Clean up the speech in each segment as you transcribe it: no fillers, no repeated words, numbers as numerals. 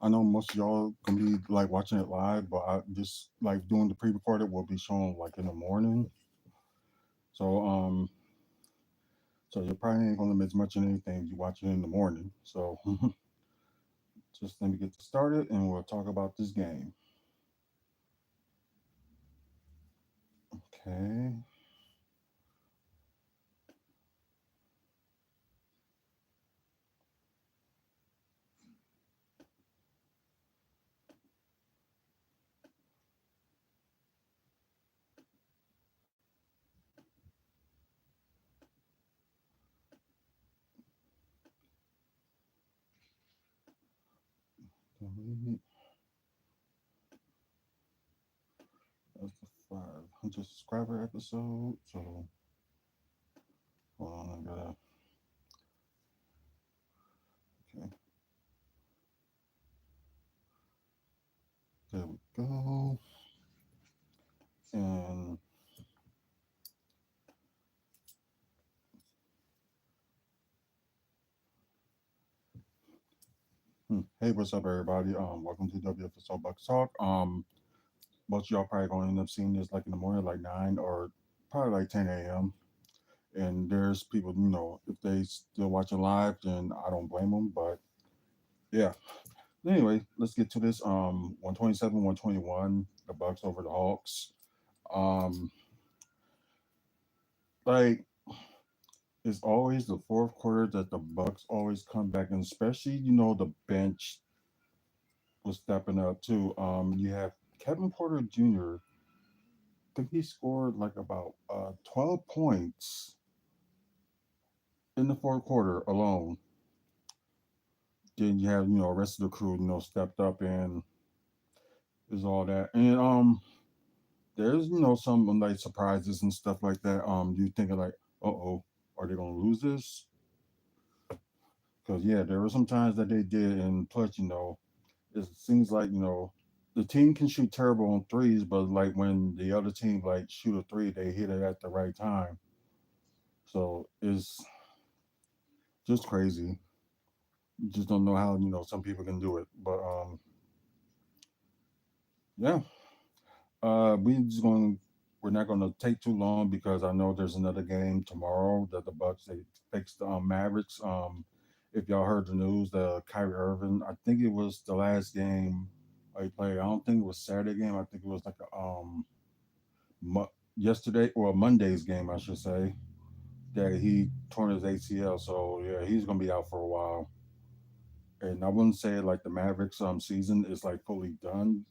I know most of y'all gonna be like watching it live, but I just like doing the pre-recorded will be shown like in the morning. So so you probably ain't gonna miss much of anything if you watch it in the morning. So just let me get this started and we'll talk about this game. Okay. Delete. That's the 500 subscriber episode. So hold on, I gotta. Okay, there we go. And hey, what's up, everybody? Welcome to WFSO Bucks Talk. Most of y'all probably gonna end up seeing this like in the morning, like 9 or probably like 10 a.m. And there's people, if they still watching live, then I don't blame them. But yeah. Anyway, let's get to this. 127, 121, the Bucks over the Hawks. Um, like it's always the fourth quarter that the Bucks always come back, and especially the bench was stepping up too. You have Kevin Porter Jr. Think he scored like about 12 points in the fourth quarter alone. Then you have the rest of the crew stepped up and is all that. And there's some like surprises and stuff like that. You thinking like, oh, are they gonna lose this? Because yeah, there were some times that they did, and plus it seems like the team can shoot terrible on threes, but like when the other team like shoot a three, they hit it at the right time. So it's just crazy. You just don't know how some people can do it. But yeah, we're not gonna take too long because I know there's another game tomorrow that the Bucks they fixed Mavericks. If y'all heard the news, the Kyrie Irving, I think it was the last game he played. I don't think it was Saturday game. I think it was like a yesterday or Monday's game, I should say, that he torn his ACL. So yeah, he's gonna be out for a while. And I wouldn't say like the Mavericks season is like fully done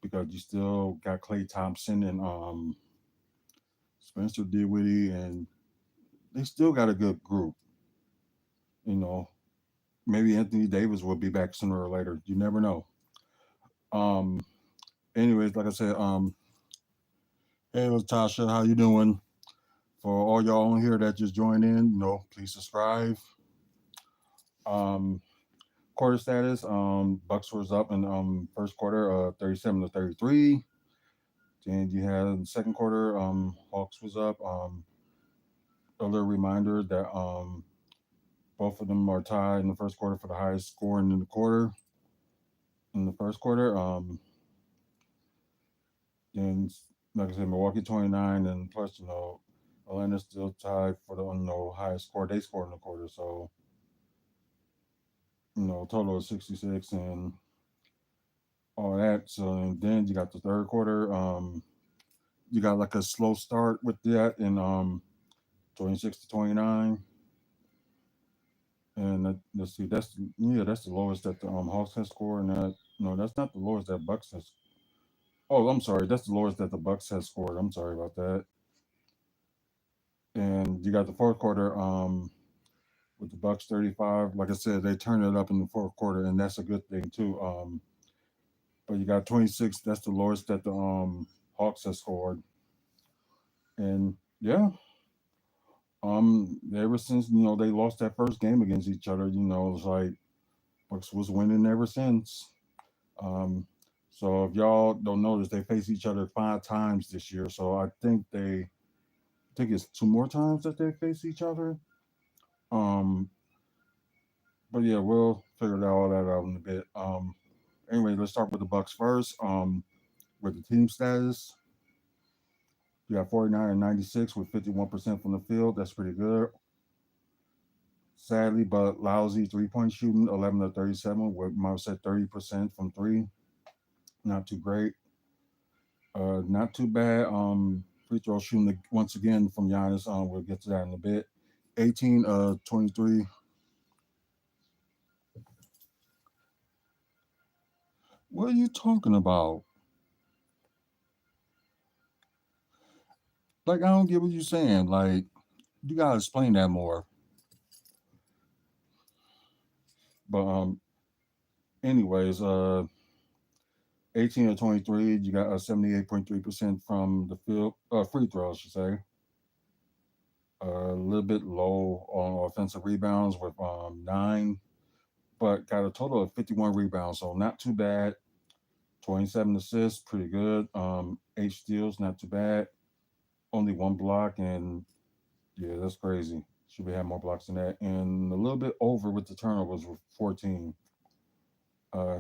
because you still got Clay Thompson and Spencer Dinwiddie, and they still got a good group. You know, maybe Anthony Davis will be back sooner or later. You never know. Um, anyways, like I said, hey Latasha, how you doing? For all y'all on here that just joined in, please subscribe. Um, Quarter status, Bucks was up in first quarter, 37-33. Then you had second quarter, Hawks was up. A little reminder that both of them are tied in the first quarter for the highest scoring in the quarter. In the first quarter, then like I said, Milwaukee 29, and plus Atlanta's still tied for the highest score they scored in the quarter. So total of 66 and all that. So and then you got the third quarter. You got like a slow start with that in 26-29. And let's see, that's the lowest that the Hawks has scored. And that no, that's not the lowest that Bucks has. Oh, I'm sorry, that's the lowest that the Bucks has scored. I'm sorry about that. And you got the fourth quarter with the Bucks 35. Like I said, they turned it up in the fourth quarter, and that's a good thing too. But you got 26. That's the lowest that the Hawks has scored. And yeah, ever since they lost that first game against each other, it's like Bucks was winning ever since. Um, so if y'all don't notice, they face each other 5 times this year. So I think it's two more times that they face each other. Um, but yeah, we'll figure all that out in a bit. Anyway, let's start with the Bucks first. With the team status, you got 49 and 96 with 51% from the field. That's pretty good. Sadly, but lousy 3-point shooting, 11 to 37 with Miles said 30% from three. Not too great. Not too bad. Free throw shooting once again from Giannis. We'll get to that in a bit. 18 23. What are you talking about? Like, I don't get what you're saying. Like, you gotta explain that more. But anyways, 18 or 23, you got 78.3% from the field, free throws, I should say. A little bit low on offensive rebounds with nine, but got a total of 51 rebounds, so not too bad. 27 assists, pretty good. Eight steals, not too bad. Only one block, and yeah, that's crazy. Should we have more blocks than that? And a little bit over with the turnovers with 14. Uh,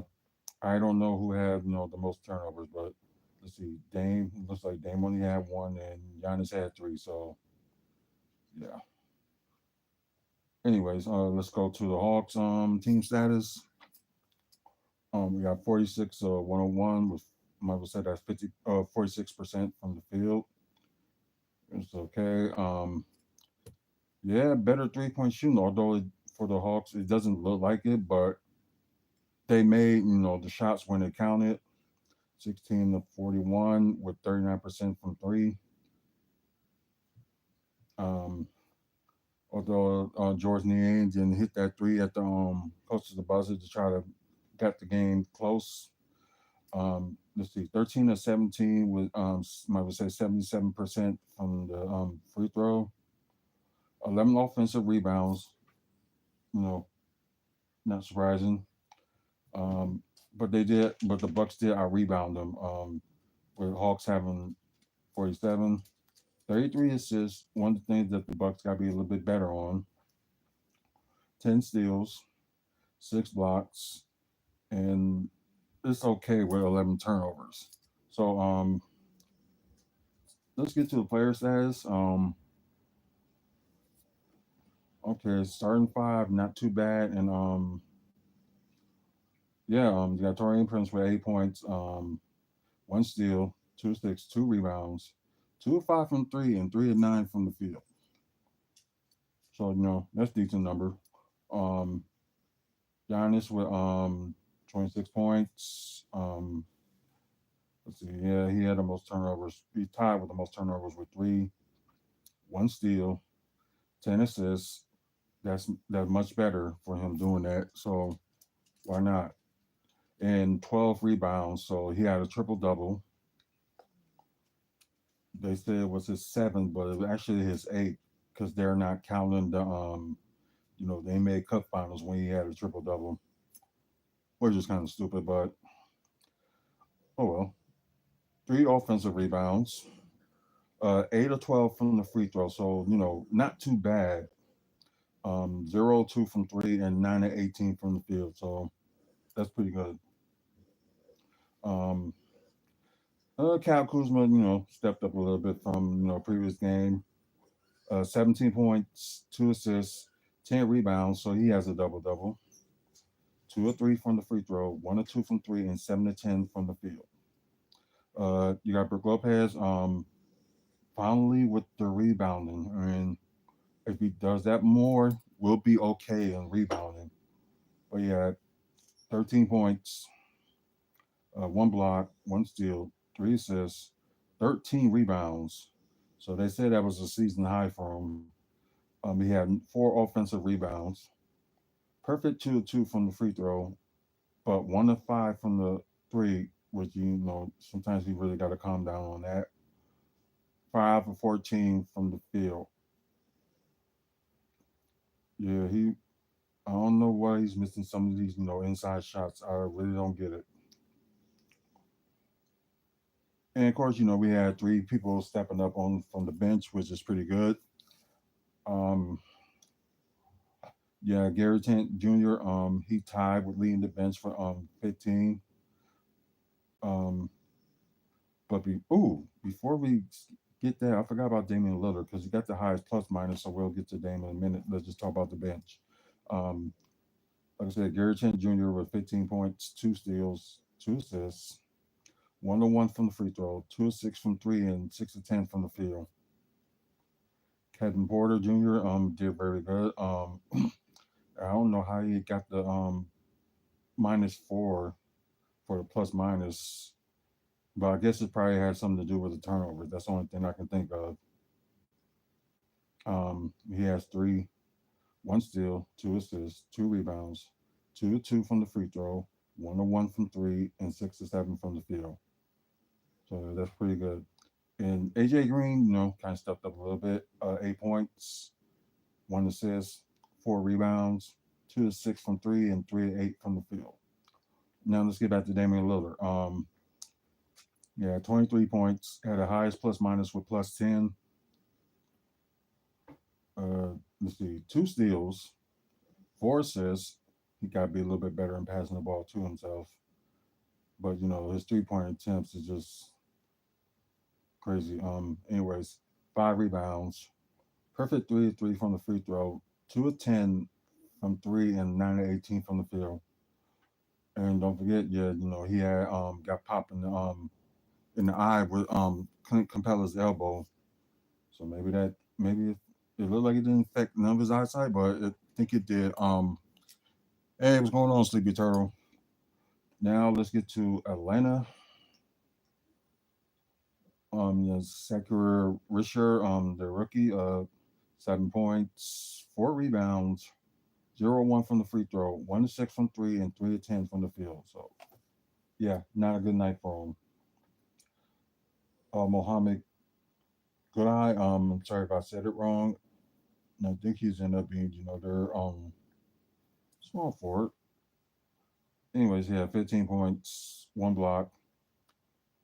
I don't know who had the most turnovers, but let's see. Dame looks like Dame only had one, and Giannis had three. So yeah. Anyways, let's go to the Hawks team status. We got 46 101 with Michael said that's 46% from the field. It's okay. Yeah, better 3-point shooting. Although for the Hawks it doesn't look like it, but they made the shots when it counted. 16 to 41 with 39% from three. Um, Although George Niang didn't hit that three at the close to the buzzer to try to get the game close. Let's see, 13 to 17 with I would say 77% from the free throw. 11 offensive rebounds. You know, not surprising. Um, but the Bucks did out rebound them. With Hawks having 47, 33 assists. One of the things that the Bucks got to be a little bit better on. 10 steals, 6 blocks, and it's okay with 11 turnovers. So let's get to the player status. Okay, starting five, not too bad, and yeah, you got Torian Prince with 8 points, one steal, 2 6, 2 rebounds, 2 of 5 from three, and 3 of 9 from the field. So that's decent number. Um, Giannis with 26 points. Let's see, yeah, he had the most turnovers. He tied with the most turnovers with three, one steal, 10 assists. That's much better for him doing that. So why not? And 12 rebounds. So he had a triple double. They said it was his seventh, but it was actually his eighth because they're not counting the they made cup finals when he had a triple double, which is kind of stupid, but oh well. Three offensive rebounds, 8 of 12 from the free throw, so not too bad. 0 2 from three and 9 of 18 from the field, so that's pretty good. Um, Cal Kuzma, stepped up a little bit from previous game. 17 points, 2 assists, 10 rebounds, so he has a double double. 2 of 3 from the free throw, 1 of 2 from three, and 7 of 10 from the field. You got Brook Lopez. Finally with the rebounding, and if he does that more, we'll be okay in rebounding. But yeah, 13 points, 1 block, 1 steal, 3 assists, 13 rebounds. So they said that was a season high for him. He had 4 offensive rebounds, perfect 2 of 2 from the free throw, but 1 of 5 from the three, which sometimes you really got to calm down on that. 5 of 14 from the field. Yeah, I don't know why he's missing some of these, inside shots. I really don't get it. And of course, we had three people stepping up on from the bench, which is pretty good. Um, yeah, Gary Trent Jr. He tied with leading the bench for 15. Um, before we get there, I forgot about Damian Lillard because he got the highest plus minus, so we'll get to Damian in a minute. Let's just talk about the bench. Um, like I said, Gary Trent Jr. with 15 points, two steals, two assists, 1 to 1 from the free throw, 2 of 6 from three, and 6 of 10 from the field. Kevin Porter Jr. Did very good. I don't know how he got the -4 for the plus minus, but I guess it probably had something to do with the turnovers. That's the only thing I can think of. He has three, one steal, two assists, two rebounds, 2 of 2 from the free throw, 1 to 1 from three, and 6 of 7 from the field. So that's pretty good. And AJ Green, kind of stepped up a little bit. 8 points, one assist, four rebounds, 2 of 6 from three, and 3 of 8 from the field. Now let's get back to Damian Lillard. Yeah, 23 points, had the highest plus minus with plus 10. Let's see, two steals, four assists. He got to be a little bit better in passing the ball to himself. But his 3 point attempts is just crazy. Anyways, five rebounds, perfect 3 of 3 from the free throw, 2 of 10 from three, and 9 of 18 from the field. And don't forget, yeah, he had got popped in the eye with Clint Capella's elbow. So maybe it looked like it didn't affect none of his eyesight, but I think it did. Hey, what's going on, Sleepy Turtle? Now let's get to Atlanta. Sakura Risher, the rookie, 7 points, four rebounds, 0 of 1 from the free throw, 1 of 6 from three, and 3 of 10 from the field. So yeah, not a good night for him. Mohammed Goodeye, I'm sorry if I said it wrong. And I think he's ended up being, their small forward. Anyways, he had 15 points, one block,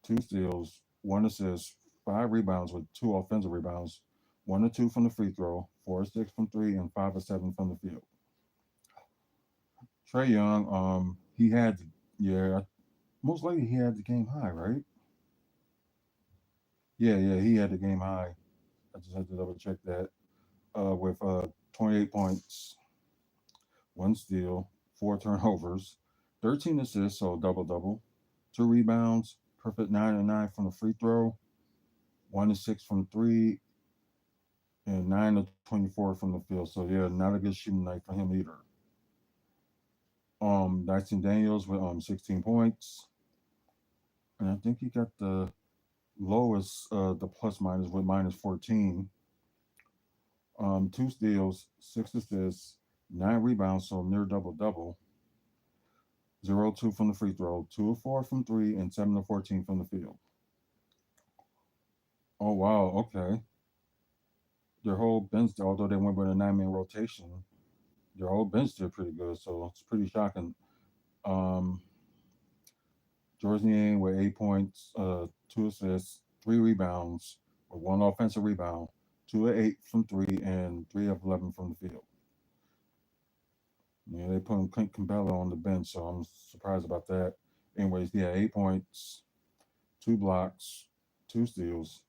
two steals, one assist, five rebounds with two offensive rebounds, 1 of 2 from the free throw, 4 of 6 from three, and 5 of 7 from the field. Trey Young, he had, yeah, most likely he had the game high, right? Yeah, he had the game high. I just had to double check that. With 28 points, one steal, four turnovers, 13 assists, so double double, two rebounds, perfect 9 of 9 from the free throw, 1 of 6 from three, and 9 of 24 from the field. So yeah, not a good shooting night for him either. Dyson Daniels with 16 points, and I think he got the lowest the plus minus with -14. Two steals, six assists, nine rebounds, so near double double. 0 of 2 from the free throw, 2 of 4 from three, and 7 of 14 from the field. Oh wow, okay. Their whole bench, although they went with a 9 man rotation, their whole bench did pretty good. So it's pretty shocking. Um, George Niang with 8 points, two assists, three rebounds, with one offensive rebound, 2 of 8 from three, and 3 of 11 from the field. Yeah, they put Clint Campbell on the bench, so I'm surprised about that. Anyways, he had 8 points, two blocks, two steals,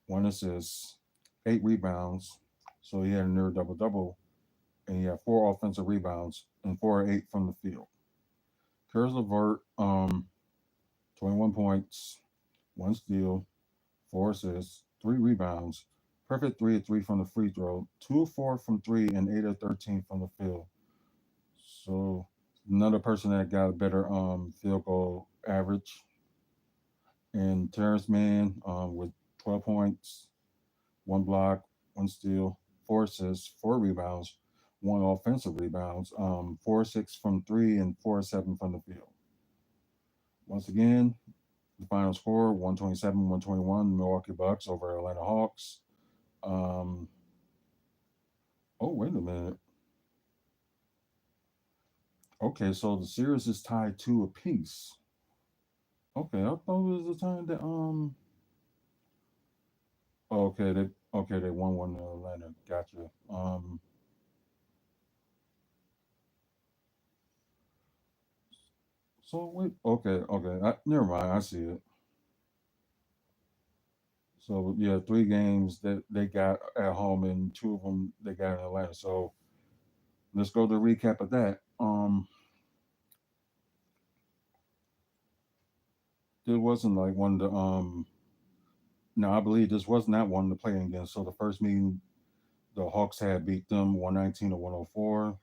one assist, eight rebounds. So he had a near double double, and he had four offensive rebounds and 4 of 8 from the field. Caris LeVert, 21 points, one steal, four assists, three rebounds, perfect 3 of 3 from the free throw, 2 of 4 from three, and 8 of 13 from the field. So another person that got a better field goal average. And Terrence Mann with 12 points, one block, one steal, four assists, four rebounds, one offensive rebounds, 4 of 6 from three, and 4 of 7 from the field. Once again, the final score 127 121 Milwaukee Bucks over Atlanta Hawks. Um, oh, wait a minute. Okay, so the series is tied two apiece. Okay, I thought it was the time that okay they won one in Atlanta. Gotcha. So wait, okay. Never mind. I see it. So yeah, three games that they got at home, and two of them they got in Atlanta. So let's go to the recap of that. It wasn't like one of the No, I believe this was not one of the playing games. So the first meeting, the Hawks had beat them 119 to 104.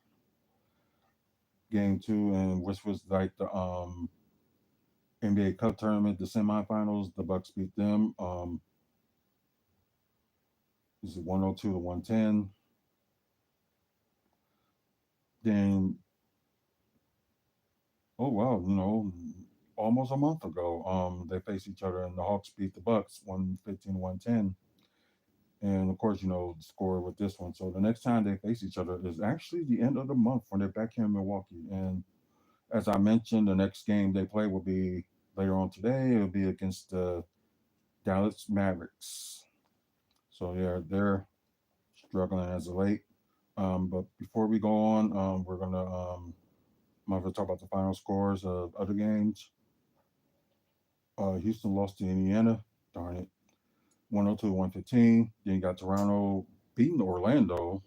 Game two, and which was like the NBA Cup tournament, the semifinals. The Bucks beat them. This is 102 to 110. Then, oh wow, almost a month ago, they faced each other, and the Hawks beat the Bucks 115 to 110. And of course, the score with this one. So the next time they face each other is actually the end of the month when they're back here in Milwaukee. And as I mentioned, the next game they play will be later on today. It'll be against the Dallas Mavericks. So yeah, they're struggling as of late. But before we go on, I'm gonna talk about the final scores of other games. Houston lost to Indiana. Darn it, 102 to 115. Then you got Toronto beating Orlando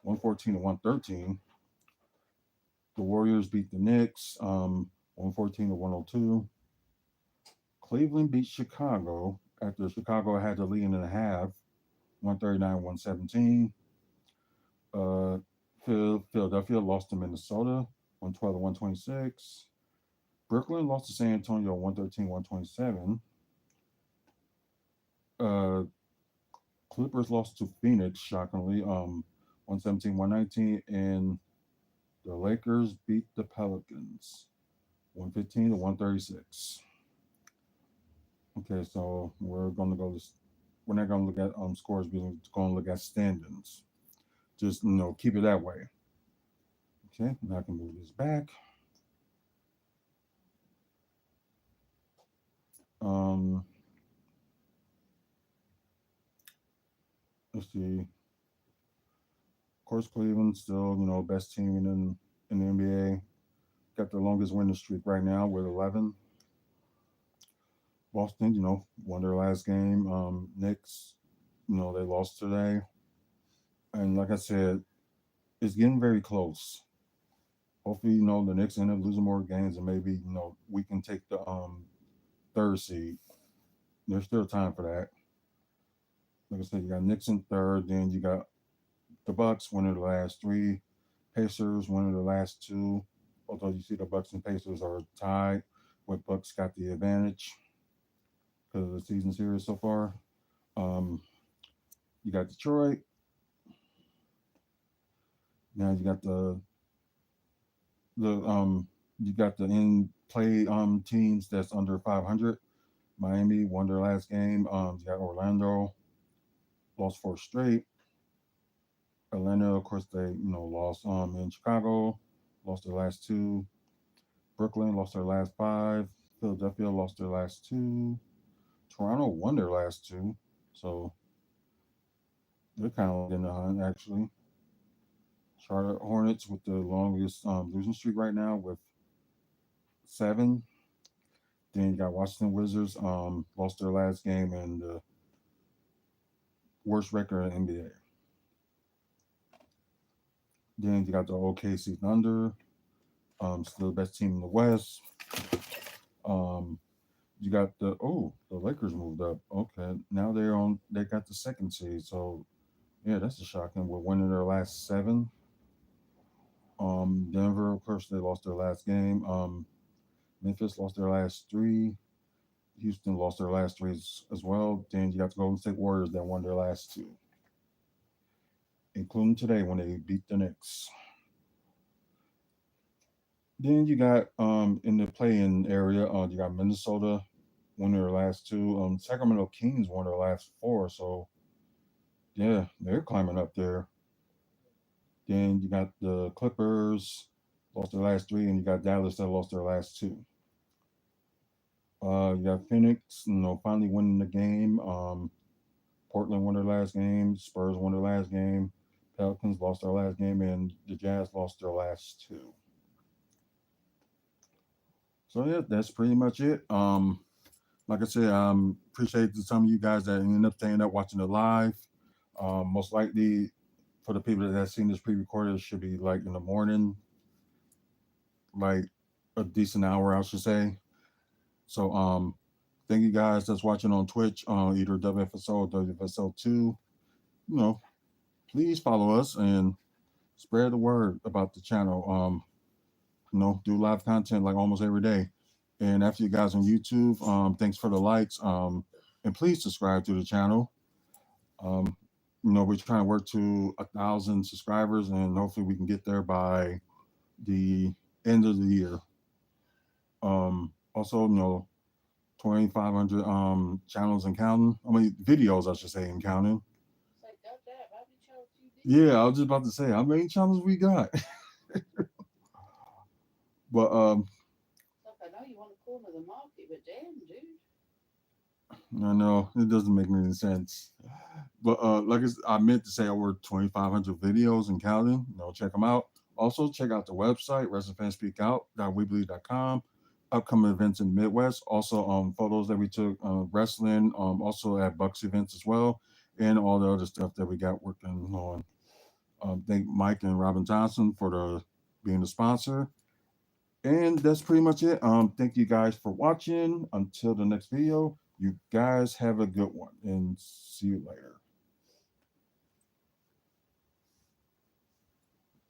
114 to 113. The Warriors beat the Knicks 114 to 102. Cleveland beat Chicago after Chicago had the lead in the half 139 117. Uh, Philadelphia lost to Minnesota 112 to 126. Brooklyn lost to San Antonio 113 127. Uh, Clippers lost to Phoenix, shockingly, 117 119. And the Lakers beat the Pelicans 115 to 136. Okay, so we're not going to look at scores, we're going to look at standings. Just, keep it that way. Okay, now I can move this back. Um, let's see. Of course, Cleveland still, best team in the NBA. Got the longest winning streak right now with 11. Boston, won their last game. Knicks, they lost today. And like I said, it's getting very close. Hopefully, the Knicks end up losing more games, and maybe, we can take the third seed. There's still time for that. Like I said, you got Knicks in third, then you got the Bucks winning the last three, Pacers winning the last two. Although you see the Bucks and Pacers are tied, but Bucks got the advantage because of the season series so far. Um, you got Detroit. Now you got the in play teams that's under 500. Miami won their last game. You got Orlando lost four straight. Atlanta, of course, they lost in Chicago, lost their last two. Brooklyn lost their last five. Philadelphia lost their last two. Toronto won their last two. So they're kind of in the hunt, actually. Charlotte Hornets with the longest losing streak right now with 7. Then you got Washington Wizards, lost their last game and the worst record in NBA. Then you got the OKC Thunder, still the best team in the West. Um, you got the Lakers moved up. Okay, now they got the second seed. So yeah, that's a shocking. We're winning their last 7. Denver, of course, they lost their last game. Memphis lost their last 3. Houston lost their last 3 as well. Then you got the Golden State Warriors that won their last 2, including today when they beat the Knicks. Then you got in the play-in area, you got Minnesota won their last 2. Sacramento Kings won their last 4. So yeah, they're climbing up there. Then you got the Clippers lost their last 3, and you got Dallas that lost their last 2. You got Phoenix, finally winning the game. Portland won their last game. Spurs won their last game. Pelicans lost their last game, and the Jazz lost their last 2. So yeah, that's pretty much it. Like I said, appreciate to some of you guys that ended up staying up watching it live. Most likely, for the people that have seen this pre-recorded, it should be like in the morning, like a decent hour, I should say. So, thank you guys that's watching on Twitch, either WFSO or WFSO2. You know, please follow us and spread the word about the channel. Do live content like almost every day. And after you guys on YouTube, thanks for the likes. And please subscribe to the channel. Um, we're trying to work to 1,000 subscribers, and hopefully we can get there by the end of the year. Also, 2,500 channels and counting. I mean, videos, I should say, and counting. It's like, goddamn, how many channels do you need? Yeah, I was just about to say, how many channels we got? But It's like, I know you want to corner the market, but damn, dude. I know it doesn't make any sense. But like I meant to say, over 2,500 videos and counting. Check them out. Also, check out the website, wrestlingfanspeakout.weebly.com. Upcoming events in the Midwest. Also, photos that we took wrestling. Also at Bucks events as well, and all the other stuff that we got working on. Thank Mike and Robin Johnson for the being the sponsor. And that's pretty much it. Thank you guys for watching. Until the next video, you guys have a good one and see you later.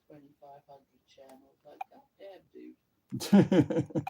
2,500 channels. Like, goddamn, dude.